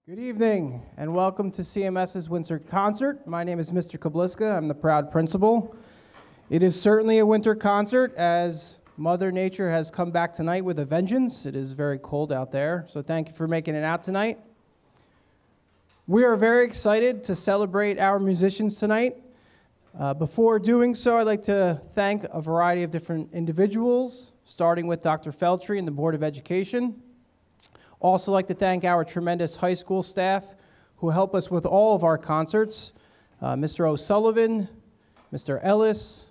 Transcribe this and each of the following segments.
Good evening, and welcome to CMS's Winter Concert. My name is Mr. Kabliska. I'm the proud principal. It is certainly a winter concert, as Mother Nature has come back tonight with a vengeance. It is very cold out there, so thank you for making it out tonight. We are very excited to celebrate our musicians tonight. Before doing so, I'd like to thank a variety of different individuals, starting with Dr. Feltry and the Board of Education. Also like to thank our tremendous high school staff who help us with all of our concerts. Mr. O'Sullivan, Mr. Ellis,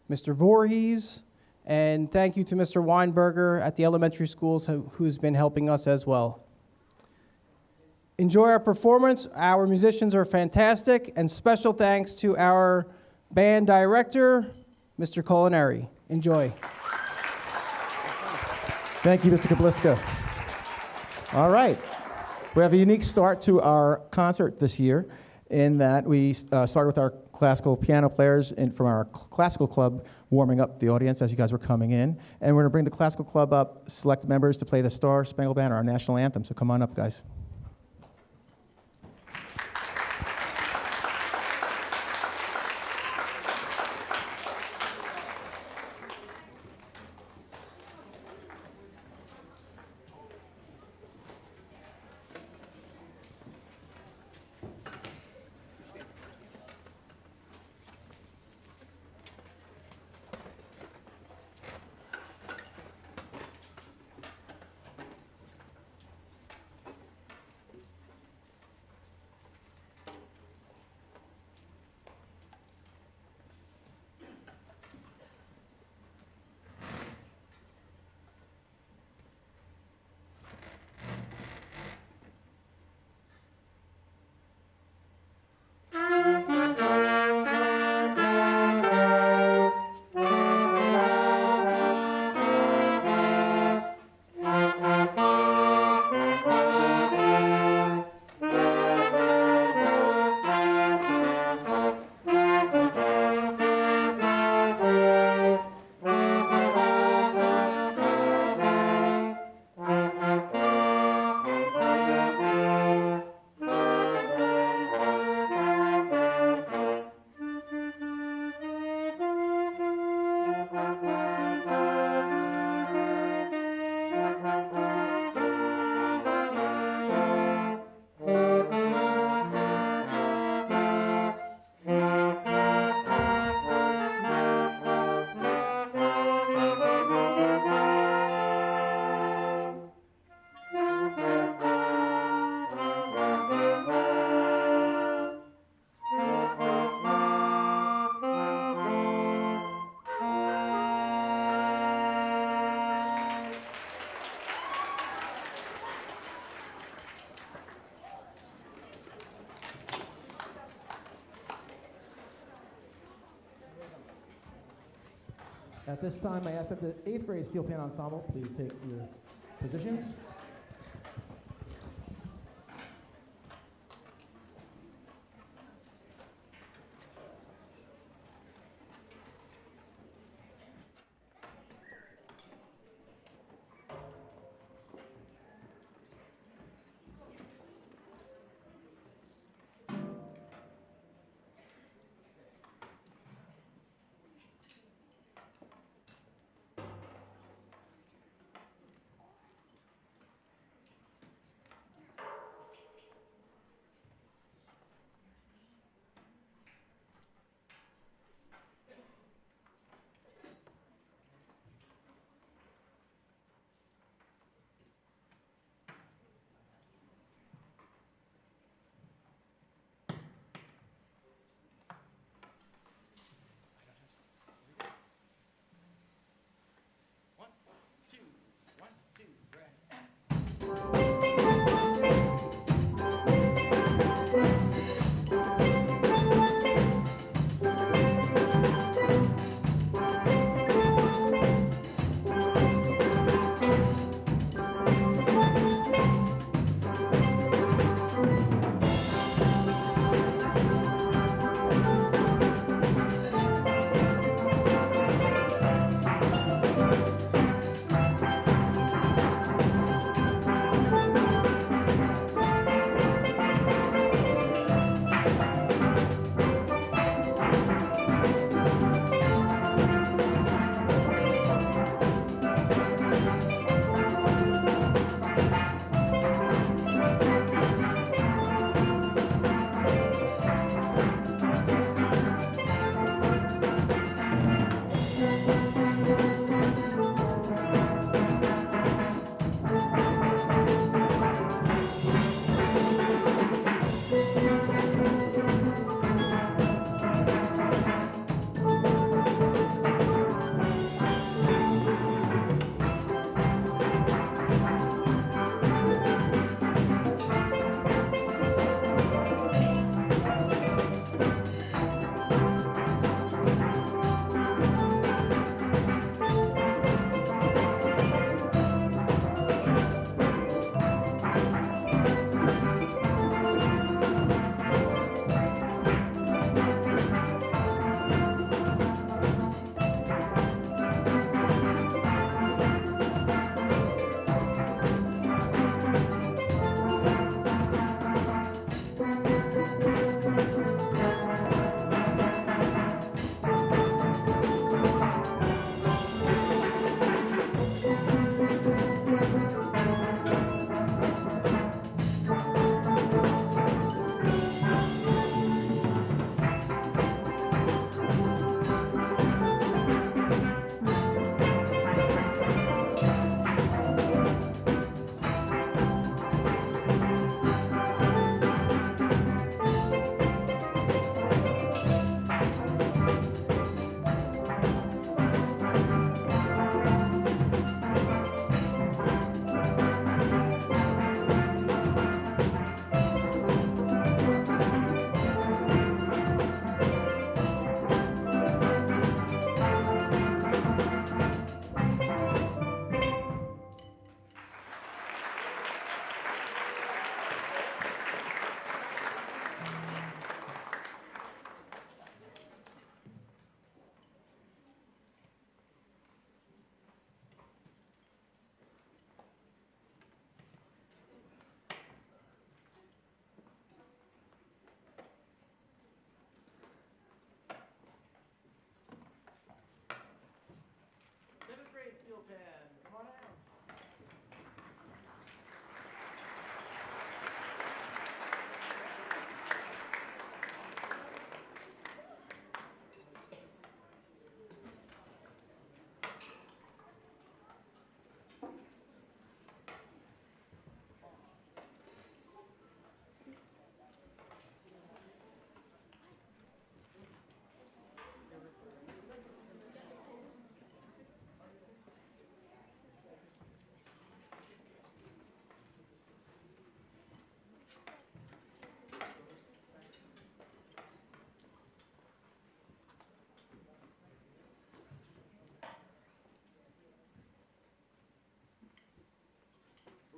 Mr. Voorhees, and thank you to Mr. Weinberger at the elementary schools who's been helping us as well. Enjoy our performance. Our musicians are fantastic, and special thanks to our band director, Mr. Culinary. Enjoy. Thank you, Mr. Kabliska. All right. We have a unique start to our concert this year in that we started with our classical piano players from our classical club warming up the audience as you guys were coming in. And we're going to bring the classical club up, select members to play the Star Spangled Banner, our national anthem. So come on up, guys. At this time, I ask that the 8th grade steel pan ensemble please take your positions.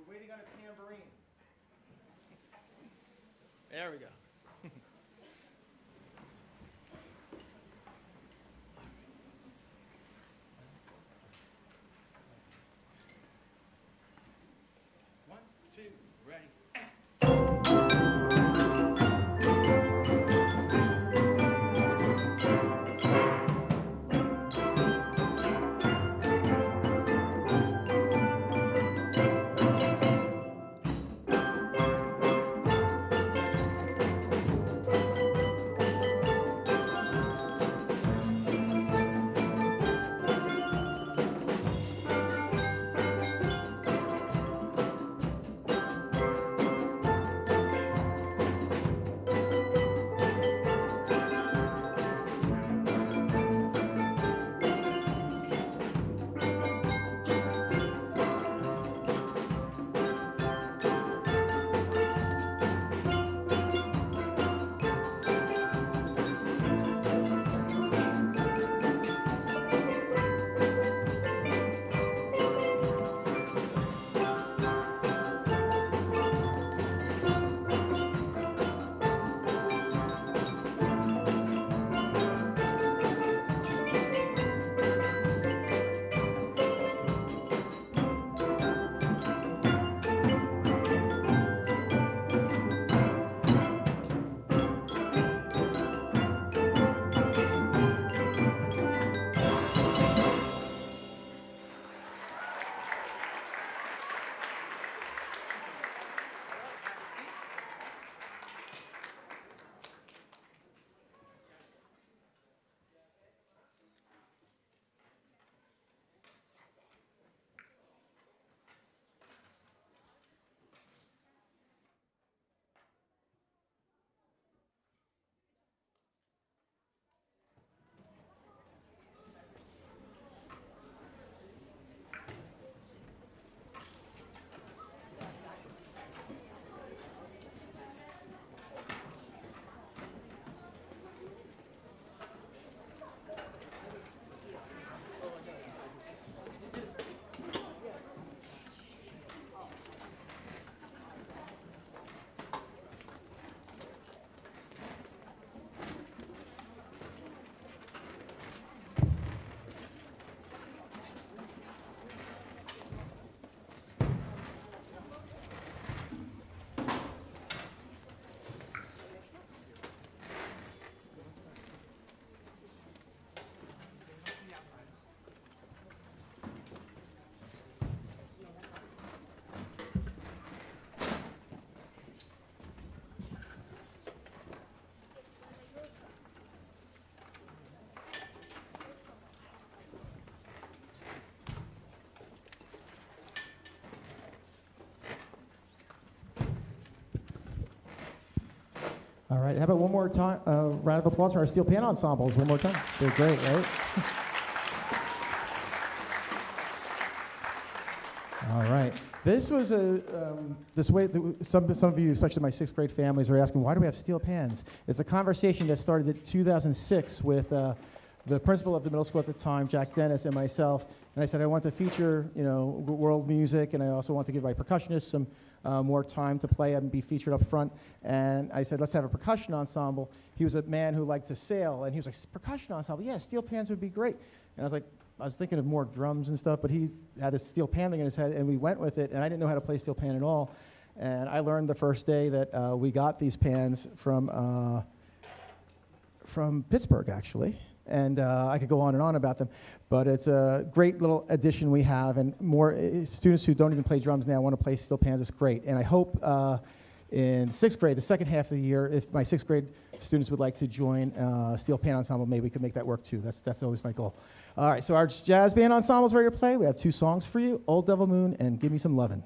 We're waiting on a tambourine. There we go. One, two, ready. All right, how about one more time, round of applause for our steel pan ensembles, one more time. They're great, right? All right. This was this way, some of you, especially my sixth grade families, are asking, why do we have steel pans? It's a conversation that started in 2006 with the principal of the middle school at the time, Jack Dennis, and myself. And I said, I want to feature, world music, and I also want to give my percussionists some more time to play and be featured up front. And I said, let's have a percussion ensemble. He was a man who liked to sail, and he was like, percussion ensemble? Yeah, steel pans would be great. And I was thinking of more drums and stuff, but he had this steel pan thing in his head, and we went with it, and I didn't know how to play steel pan at all. And I learned the first day that we got these pans from Pittsburgh, actually. And I could go on and on about them, but it's a great little addition we have, and more students who don't even play drums now want to play steel pans. It's great, and I hope in sixth grade, the second half of the year, if my sixth grade students would like to join steel pan ensemble, maybe we could make that work too. That's always my goal. All right, so our jazz band ensemble is ready to play. We have two songs for you: "Old Devil Moon" and "Give Me Some Lovin'."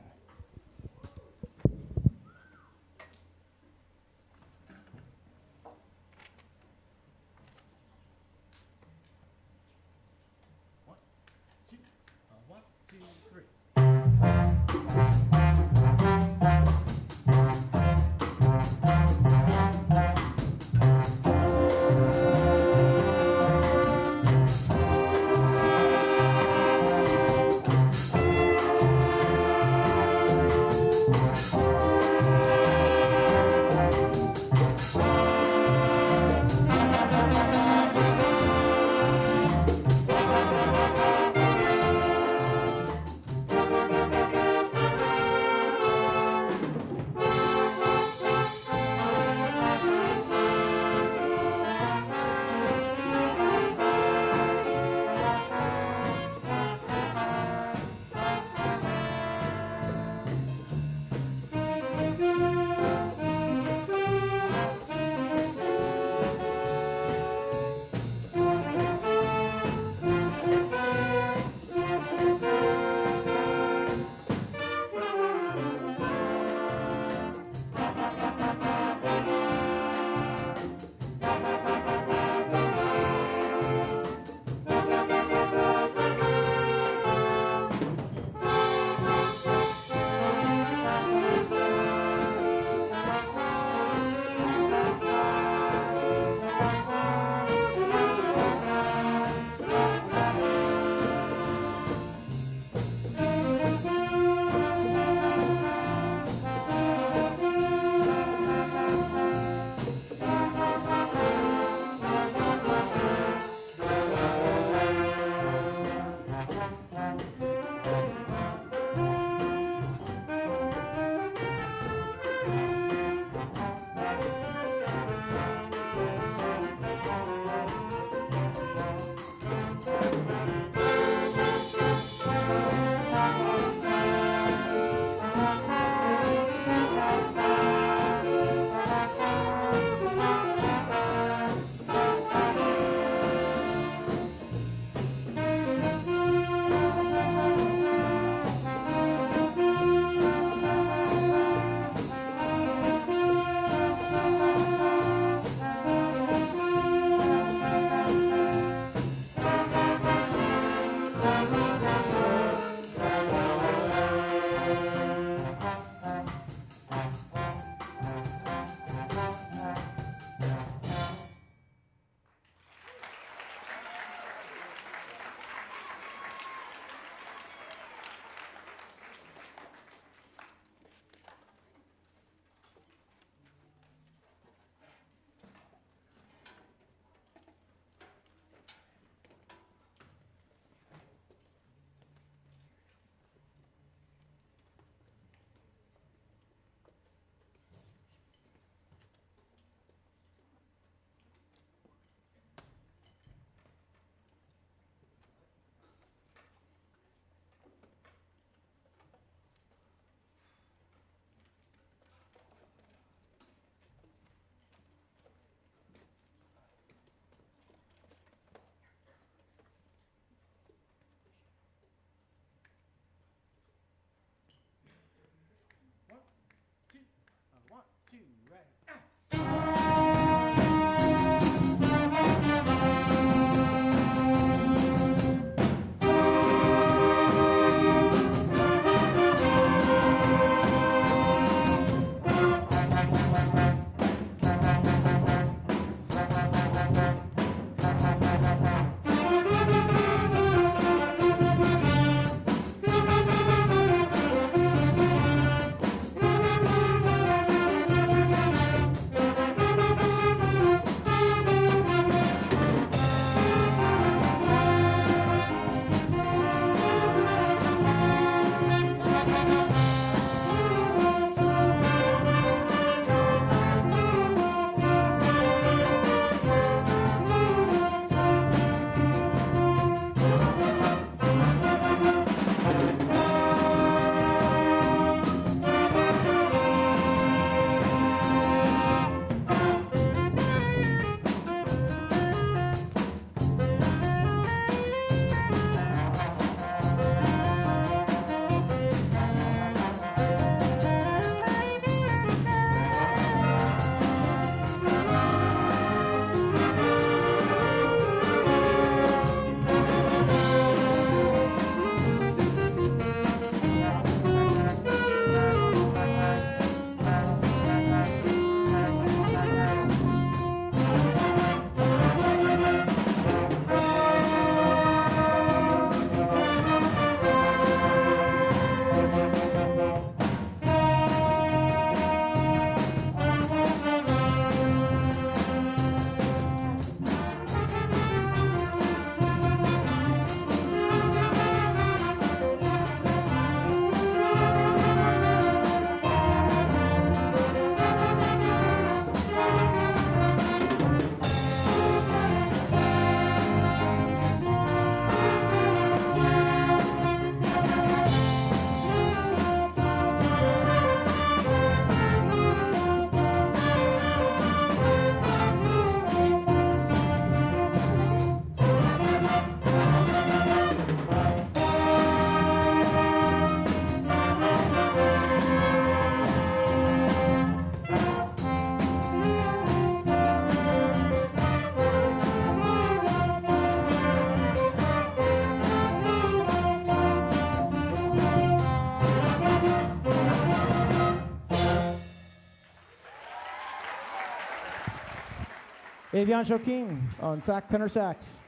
Avian Joaquin on tenor sax.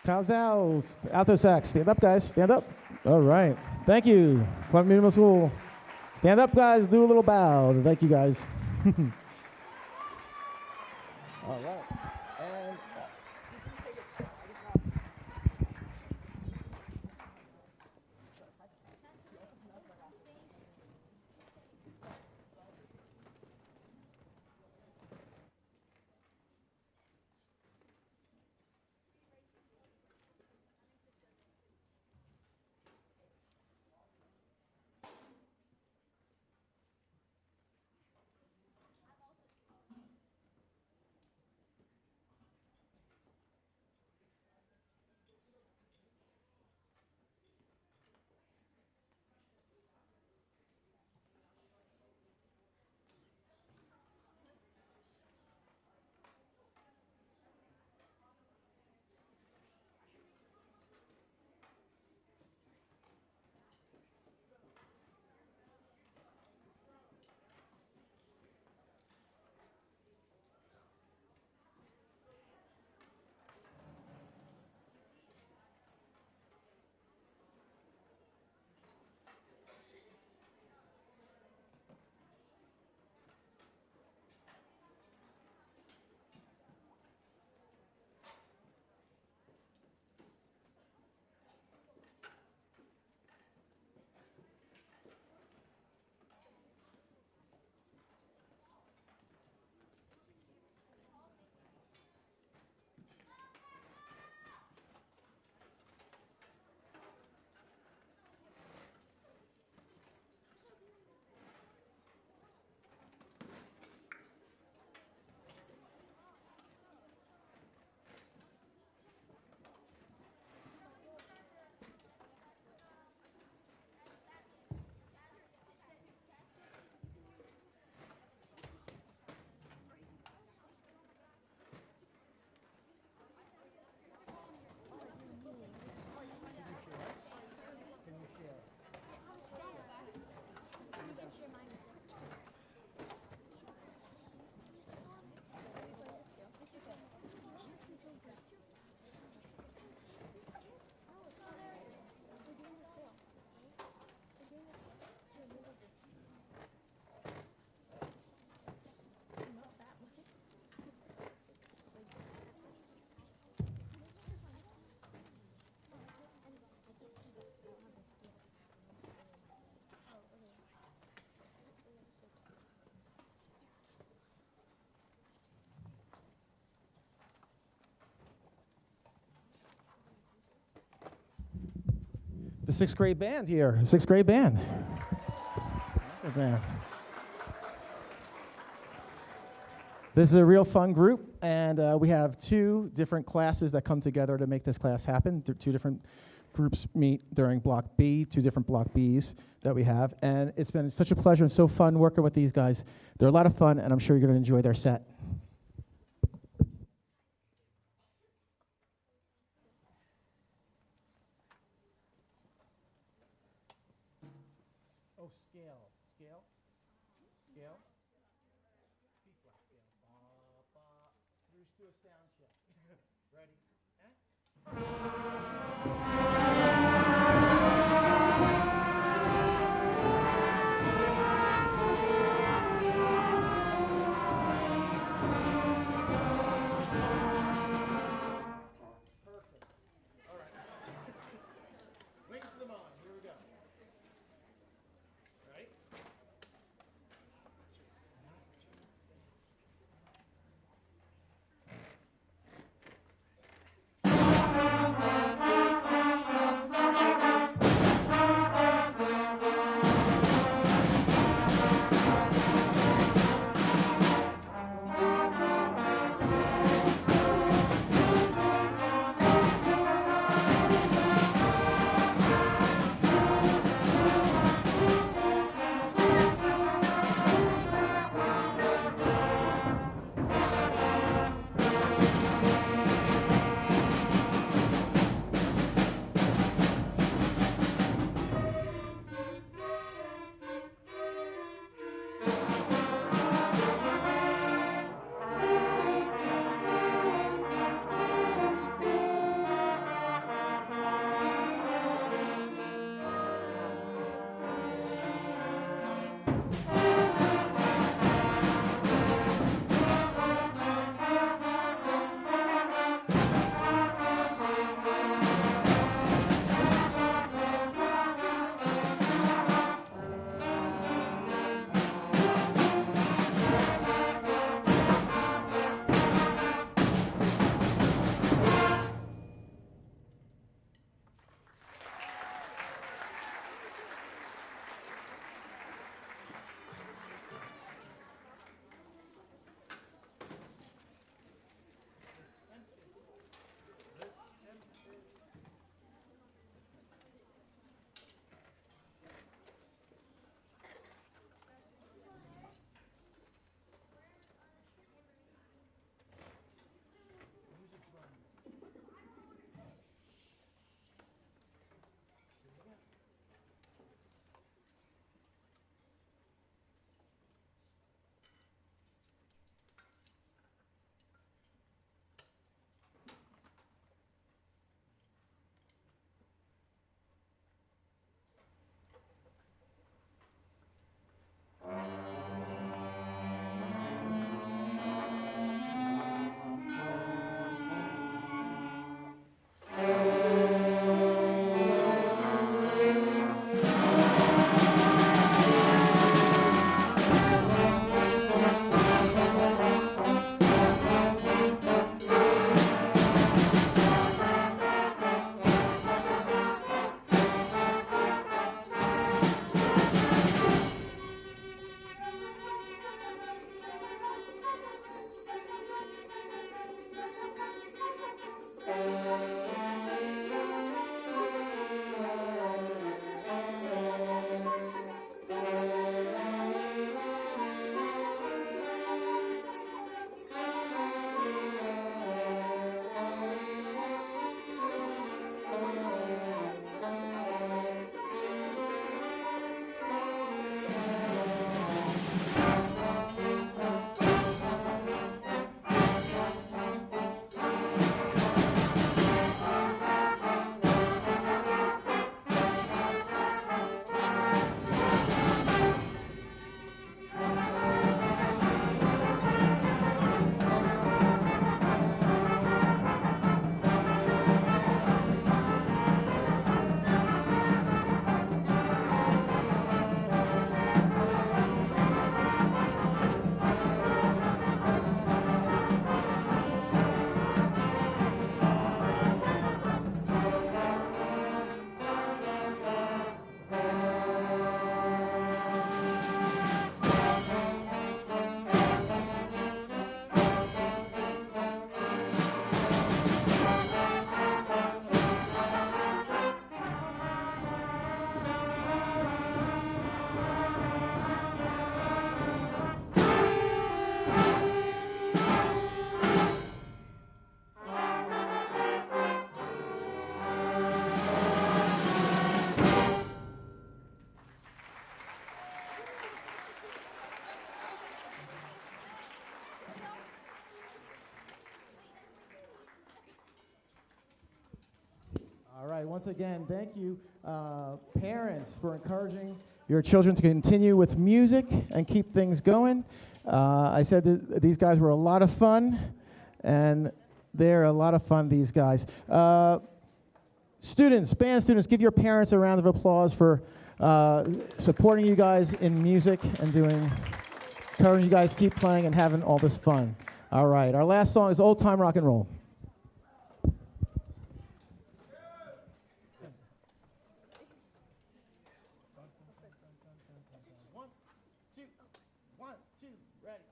Kyle Zhao, alto sax. Stand up, guys. Stand up. All right. Thank you. Columbia Middle School. Stand up, guys. Do a little bow. Thank you, guys. All right. And the sixth grade band here. Sixth grade band. Another band. This is a real fun group, and we have two different classes that come together to make this class happen. Two different groups meet during Block B, two different Block Bs that we have, and it's been such a pleasure and so fun working with these guys. They're a lot of fun, and I'm sure you're going to enjoy their set. Oh, scale, scale, scale. B-flat scale. Ba, ba. Let's do a sound check. Ready? Perfect. All right. Wings to the mind. Here we go. Ready? Once again, thank you, parents, for encouraging your children to continue with music and keep things going. I said that these guys were a lot of fun, and they're a lot of fun, these guys. Students, band students, give your parents a round of applause for supporting you guys in music and encouraging you guys to keep playing and having all this fun. All right, our last song is Old Time Rock and Roll. One, two, ready.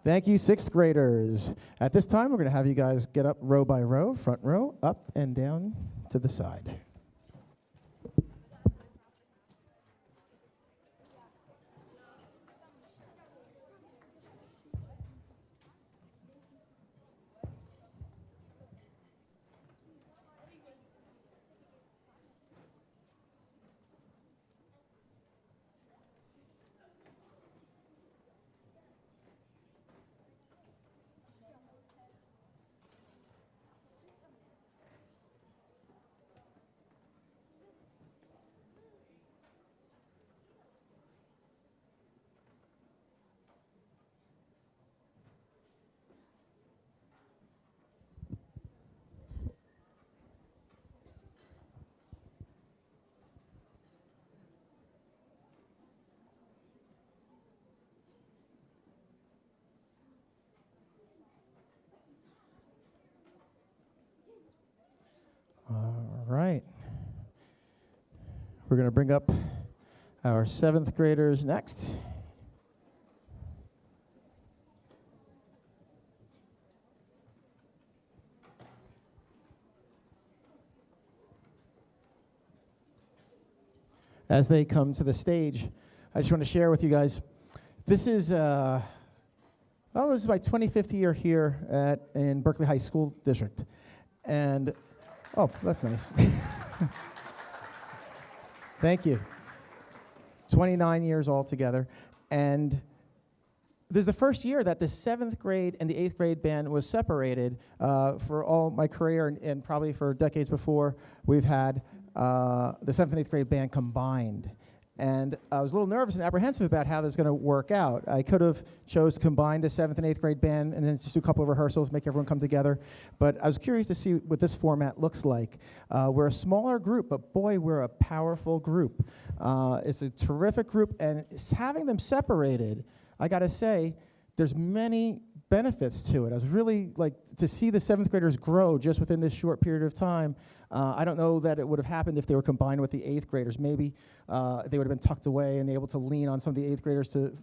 Thank you, sixth graders. At this time, we're going to have you guys get up row by row, front row, up and down to the side. All right. We're going to bring up our seventh graders next. As they come to the stage, I just want to share with you guys, this is my 25th year here in Berkeley High School District. And, oh, that's nice. Thank you. 29 years altogether. And this is the first year that the 7th grade and the 8th grade band was separated. For all my career and probably for decades before, we've had the 7th and 8th grade band combined. And I was a little nervous and apprehensive about how this is going to work out. I could have chose to combine the 7th and 8th grade band and then just do a couple of rehearsals, make everyone come together. But I was curious to see what this format looks like. We're a smaller group, but boy, we're a powerful group. It's a terrific group, and having them separated, I got to say, there's many benefits to it. I was really to see the 7th graders grow just within this short period of time. I don't know that it would have happened if they were combined with the 8th graders. Maybe they would have been tucked away and able to lean on some of the 8th graders to,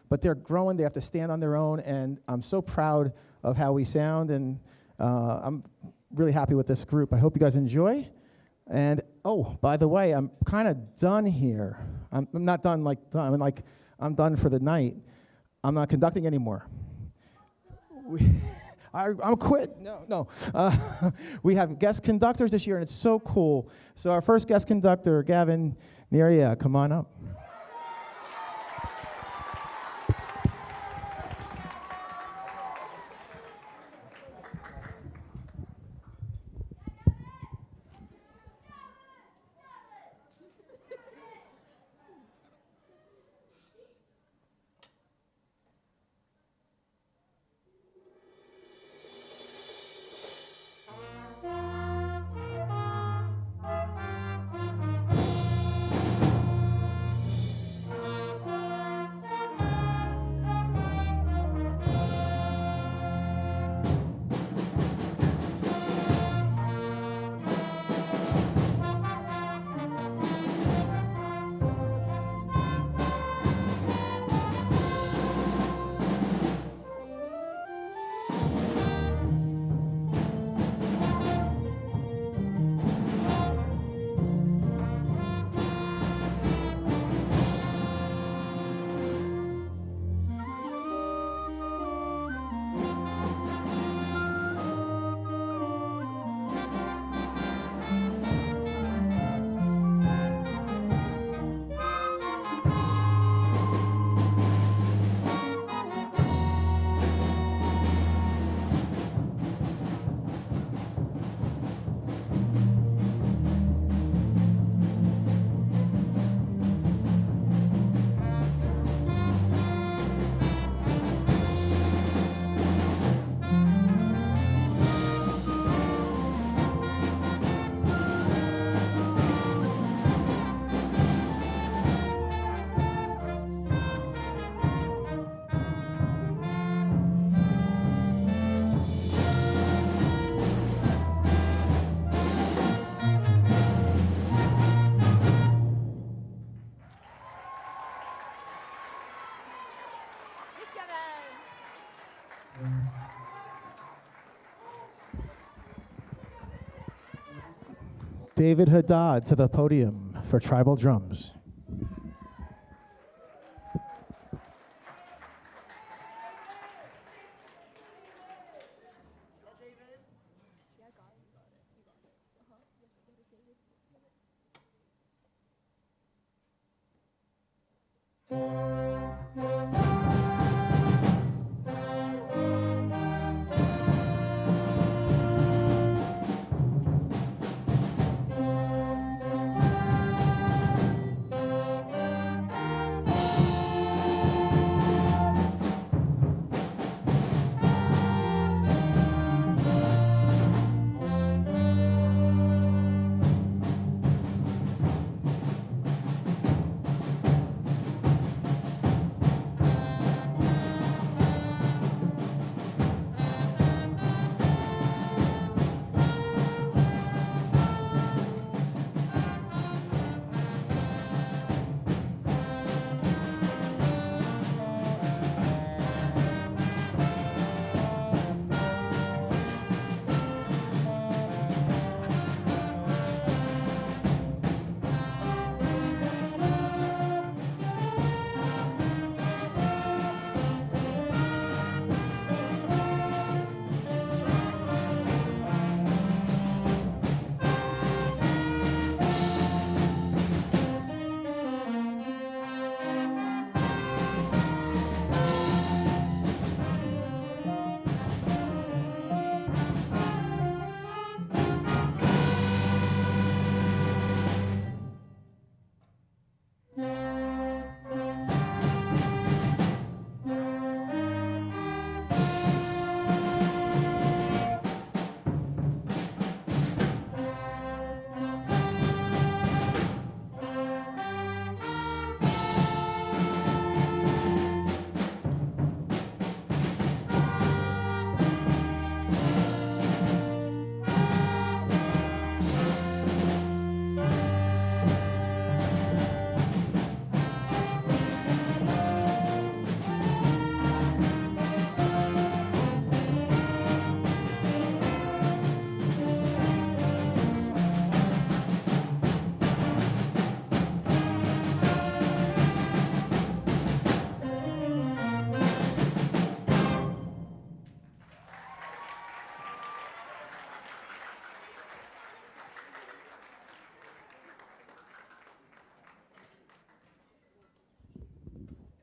but they're growing, they have to stand on their own, and I'm so proud of how we sound, and I'm really happy with this group. I hope you guys enjoy. And, oh, by the way, I'm kind of done here. I'm not done I'm done for the night. I'm not conducting anymore. I'm quit. No. We have guest conductors this year, and it's so cool. So our first guest conductor, Gavin Neria, come on up. David Haddad to the podium for tribal drums.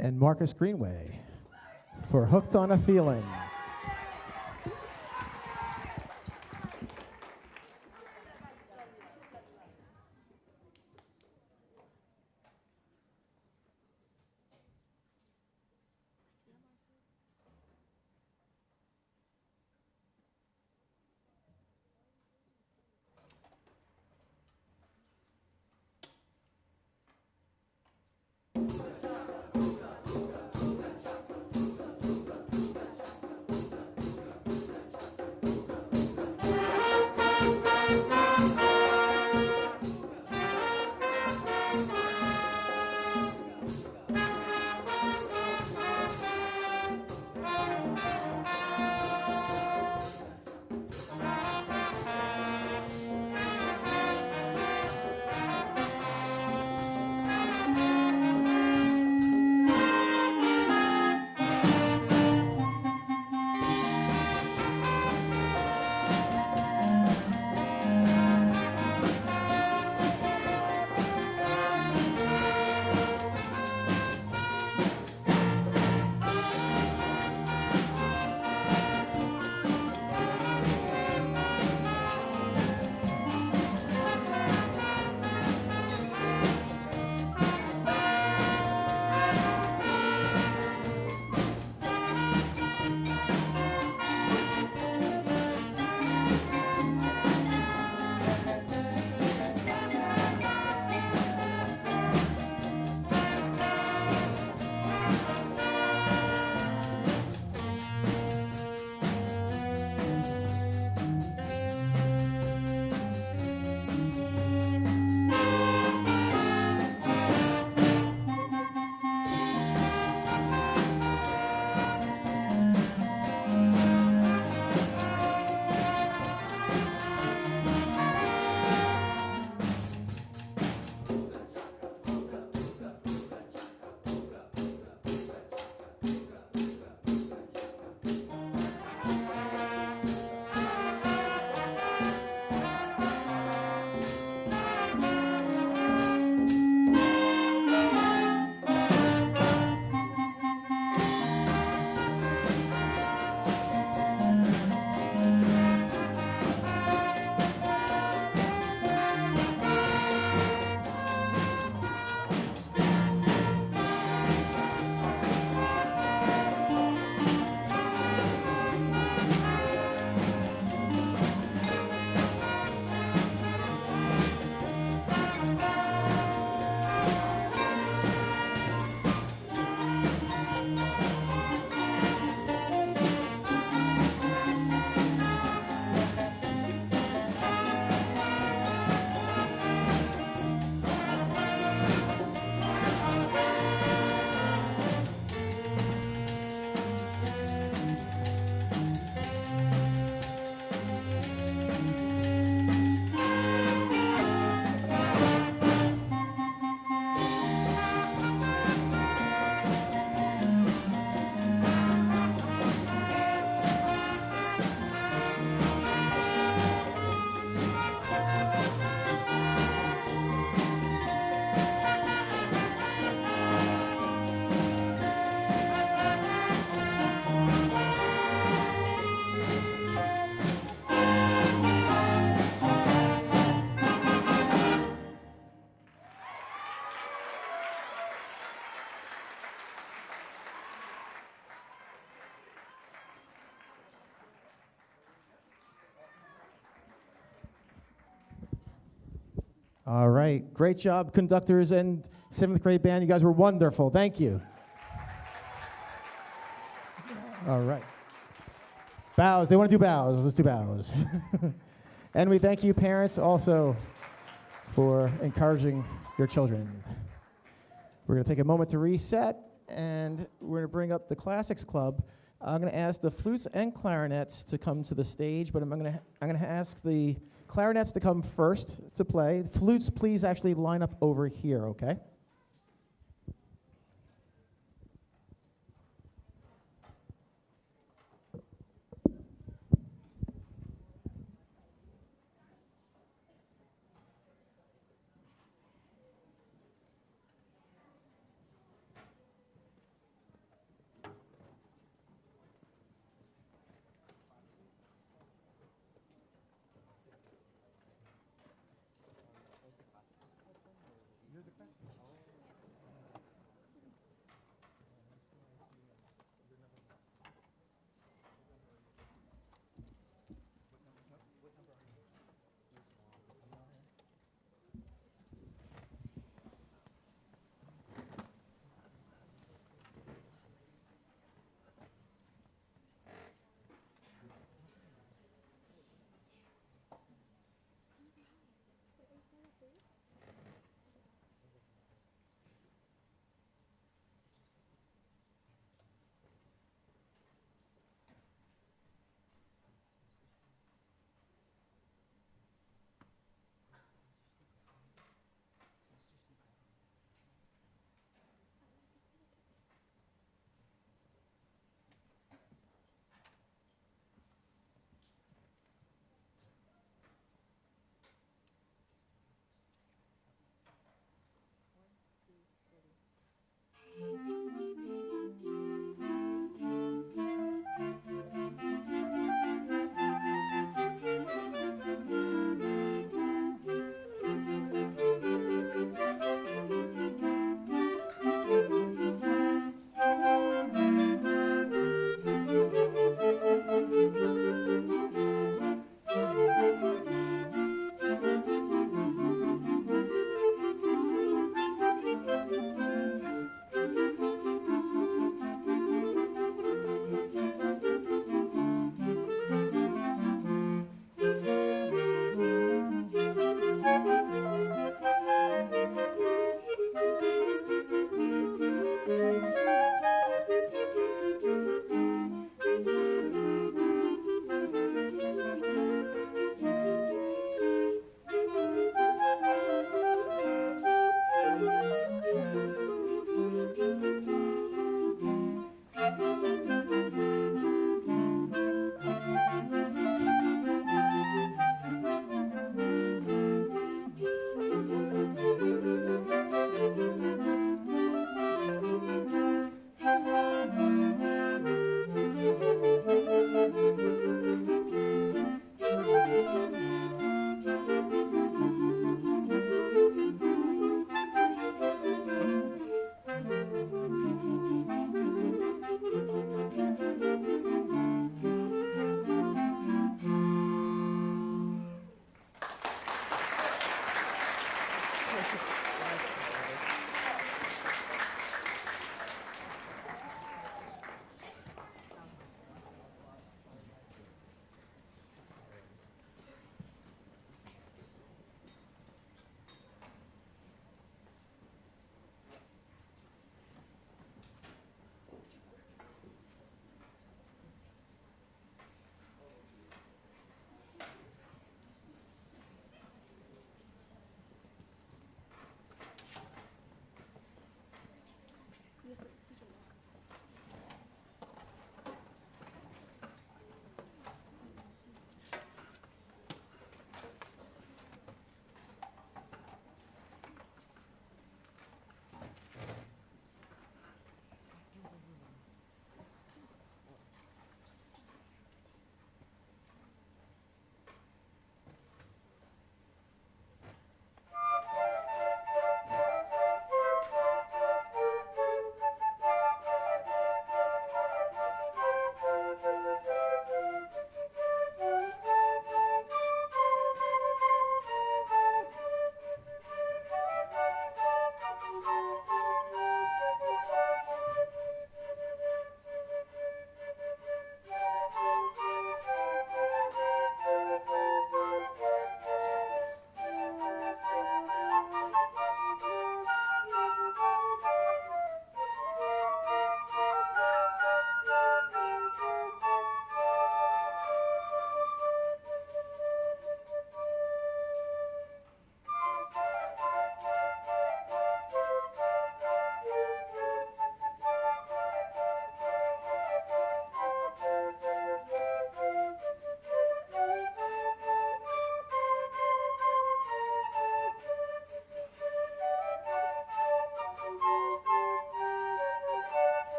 and Marcus Greenway for Hooked on a Feeling. All right, great job, conductors and 7th grade band. You guys were wonderful. Thank you. All right. Bows. They want to do bows. Let's do bows. And we thank you, parents, also for encouraging your children. We're going to take a moment to reset, and we're going to bring up the Classics Club. I'm going to ask the flutes and clarinets to come to the stage, but I'm going to ask the clarinets to come first to play. Flutes, please actually line up over here, okay?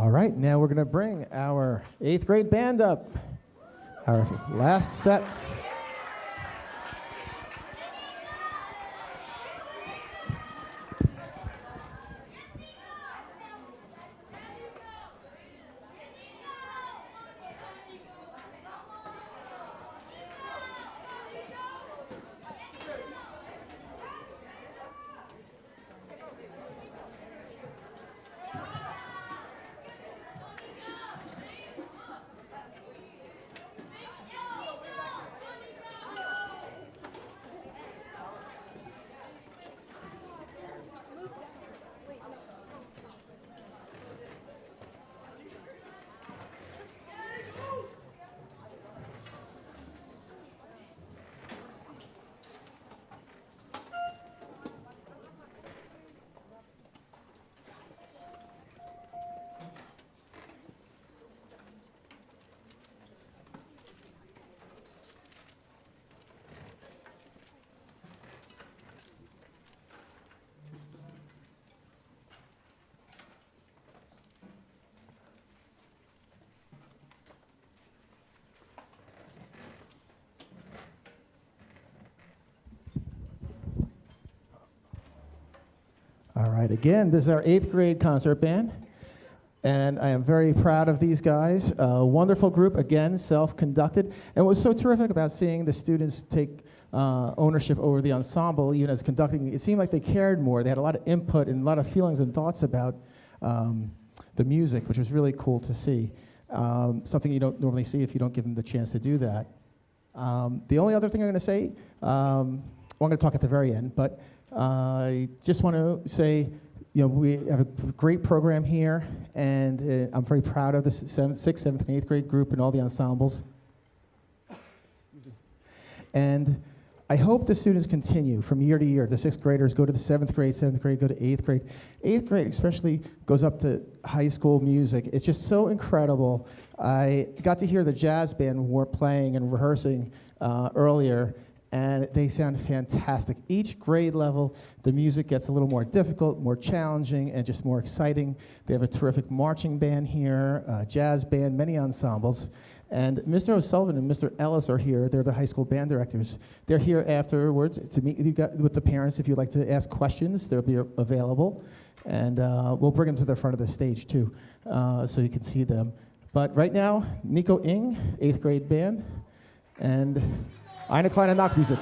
All right, now we're going to bring our 8th grade band up. Our last set. All right, again, this is our 8th grade concert band, and I am very proud of these guys. A wonderful group, again, self-conducted. And what was so terrific about seeing the students take ownership over the ensemble, even as conducting, it seemed like they cared more. They had a lot of input and a lot of feelings and thoughts about the music, which was really cool to see. Something you don't normally see if you don't give them the chance to do that. The only other thing I'm going to say, I'm going to talk at the very end, but I just want to say, you know, we have a great program here, and I'm very proud of the 6th, 7th, and 8th grade group and all the ensembles. And I hope the students continue from year to year. The 6th graders go to the 7th grade go to 8th grade. 8th grade especially goes up to high school music. It's just so incredible. I got to hear the jazz band were playing and rehearsing earlier, and they sound fantastic. Each grade level, the music gets a little more difficult, more challenging, and just more exciting. They have a terrific marching band here, a jazz band, many ensembles. And Mr. O'Sullivan and Mr. Ellis are here. They're the high school band directors. They're here afterwards to meet with the parents. If you'd like to ask questions, they'll be available. And we'll bring them to the front of the stage, too, so you can see them. But right now, Nico Ing, 8th grade band, and Eine kleine Nachtmusik.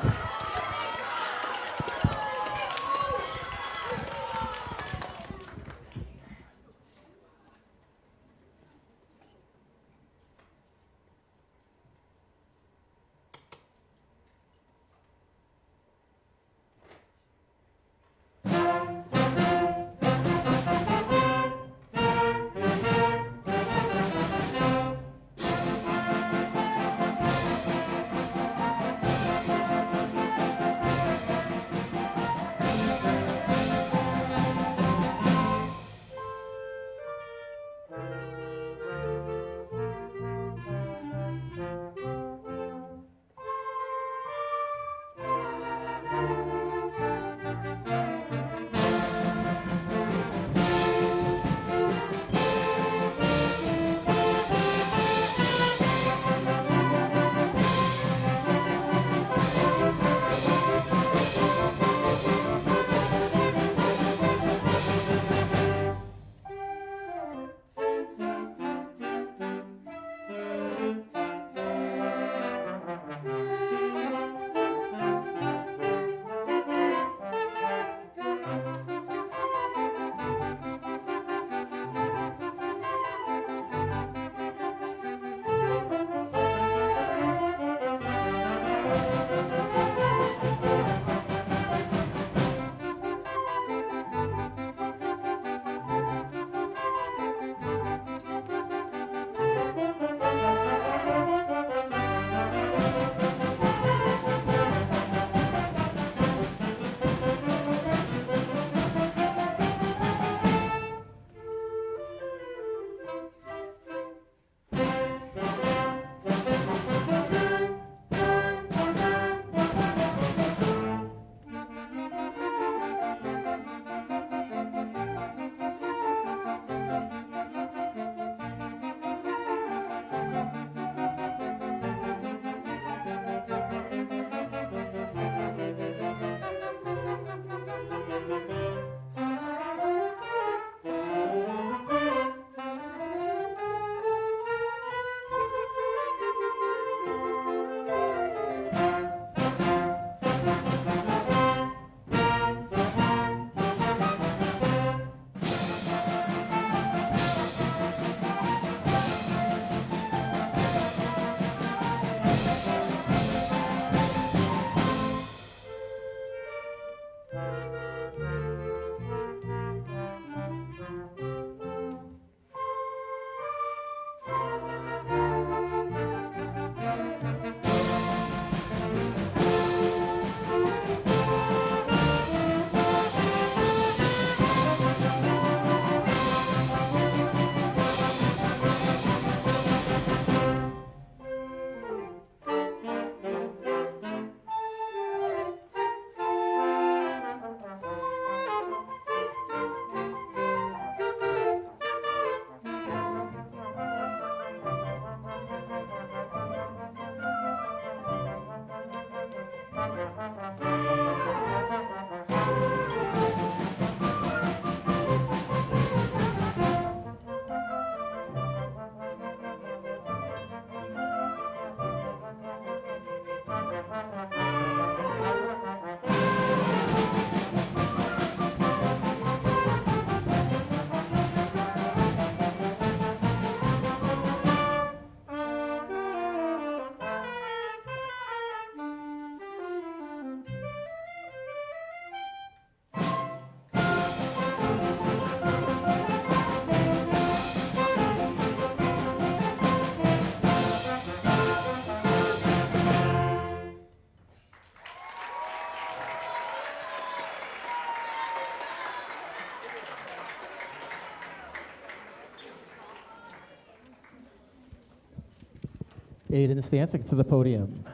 Aiden Stancic to the podium.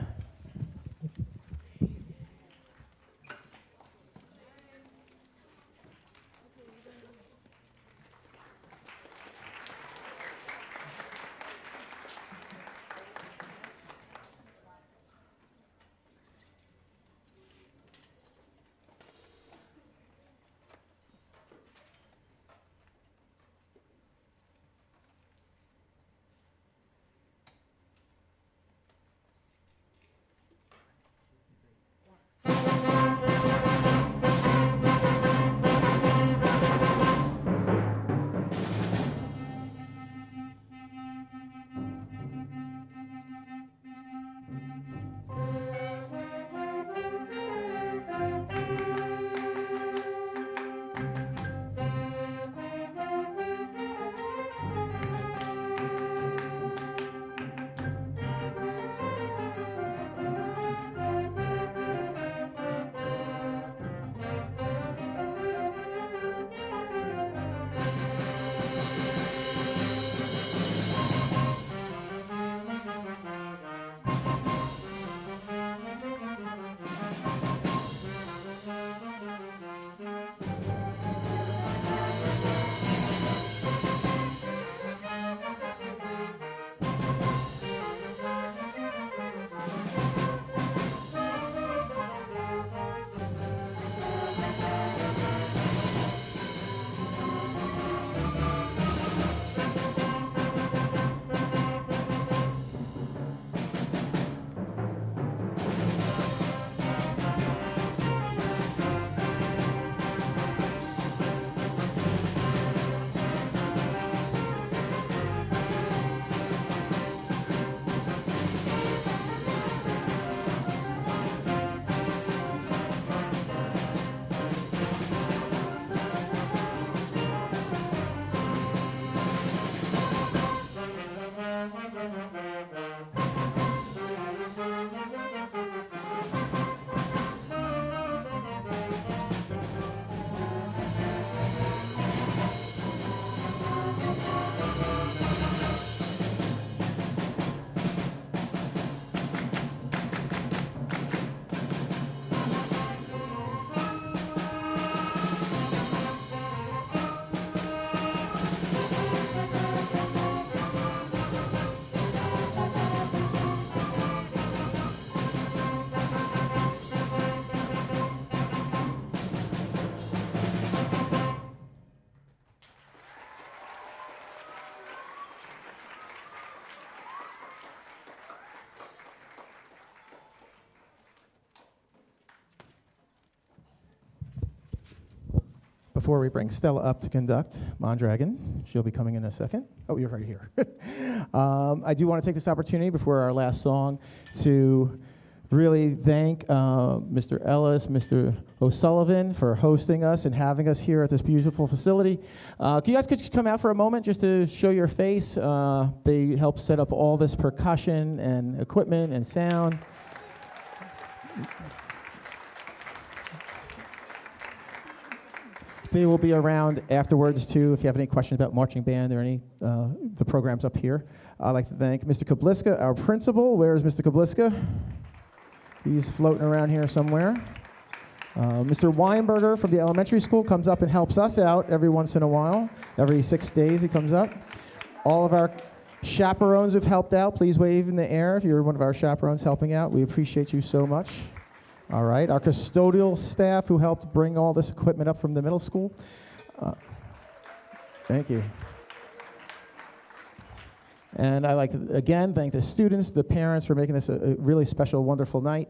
Before we bring Stella up to conduct Mondragon, she'll be coming in a second. Oh, you're right here. I do want to take this opportunity before our last song to really thank Mr. Ellis, Mr. O'Sullivan for hosting us and having us here at this beautiful facility. Can you guys could come out for a moment just to show your face? They helped set up all this percussion and equipment and sound. They will be around afterwards, too, if you have any questions about marching band or any the programs up here. I'd like to thank Mr. Kabliska, our principal. Where is Mr. Kabliska? He's floating around here somewhere. Mr. Weinberger from the elementary school comes up and helps us out every once in a while. Every 6 days he comes up. All of our chaperones who've helped out, please wave in the air if you're one of our chaperones helping out. We appreciate you so much. All right, our custodial staff who helped bring all this equipment up from the middle school. Thank you. And I'd like to, again, thank the students, the parents for making this a really special, wonderful night.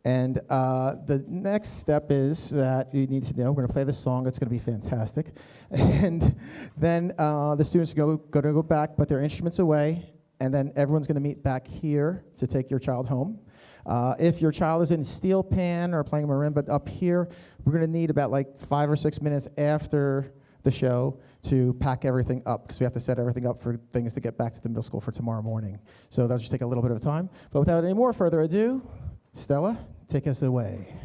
And the next step is that you need to know, we're going to play this song. It's going to be fantastic. And then the students are going to go back, put their instruments away, and then everyone's going to meet back here to take your child home. If your child is in steel pan or playing marimba up here, we're going to need about like 5 or 6 minutes after the show to pack everything up because we have to set everything up for things to get back to the middle school for tomorrow morning. So that'll just take a little bit of time. But without any more further ado, Stella, take us away.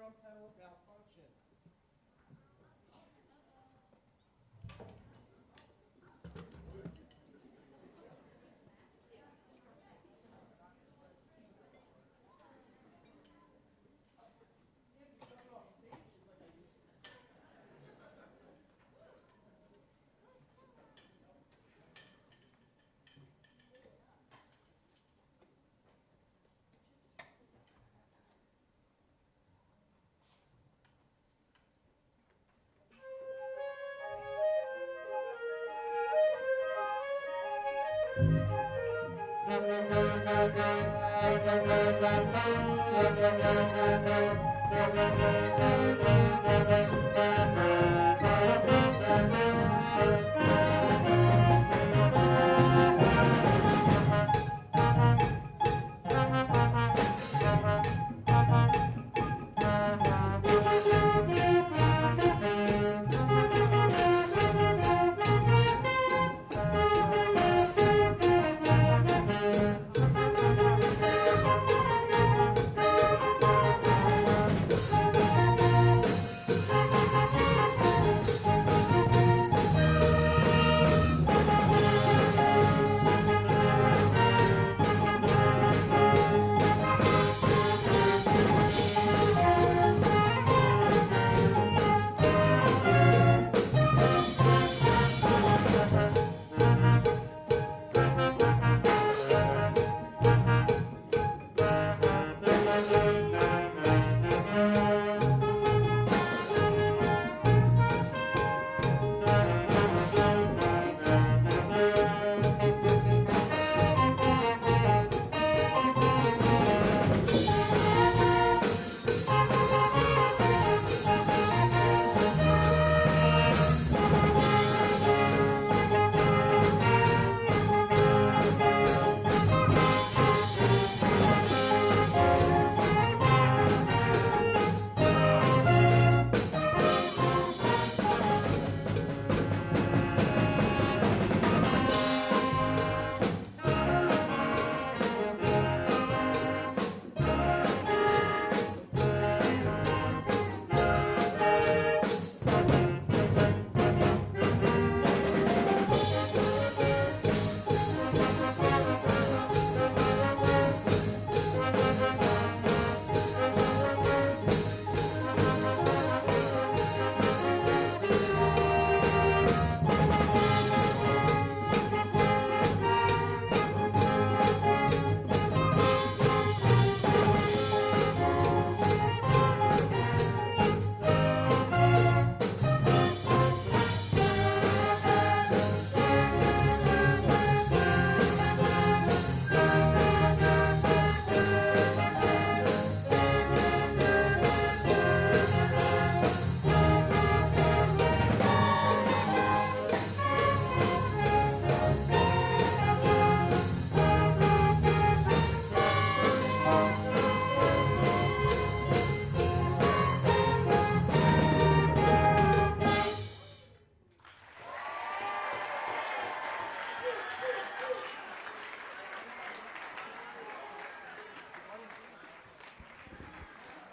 drum pedal malfunction.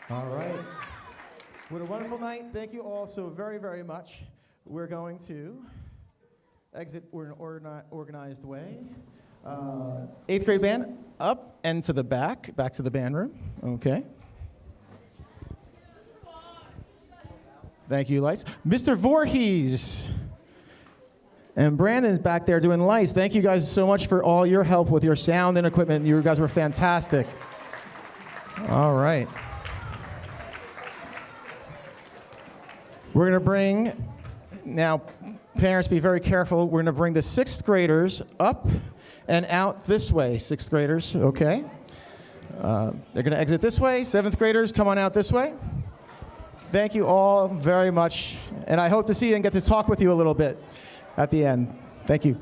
All right. What a wonderful night. Thank you all so very, very much. We're going to exit in an organized way. 8th grade band, up and to the back to the band room. Okay. Thank you, lights. Mr. Voorhees and Brandon's back there doing lights. Thank you guys so much for all your help with your sound and equipment. You guys were fantastic. All right. We're going to bring, now parents be very careful, we're going to bring the 6th graders up and out this way, 6th graders, okay? They're going to exit this way. 7th graders, come on out this way. Thank you all very much, and I hope to see you and get to talk with you a little bit at the end. Thank you.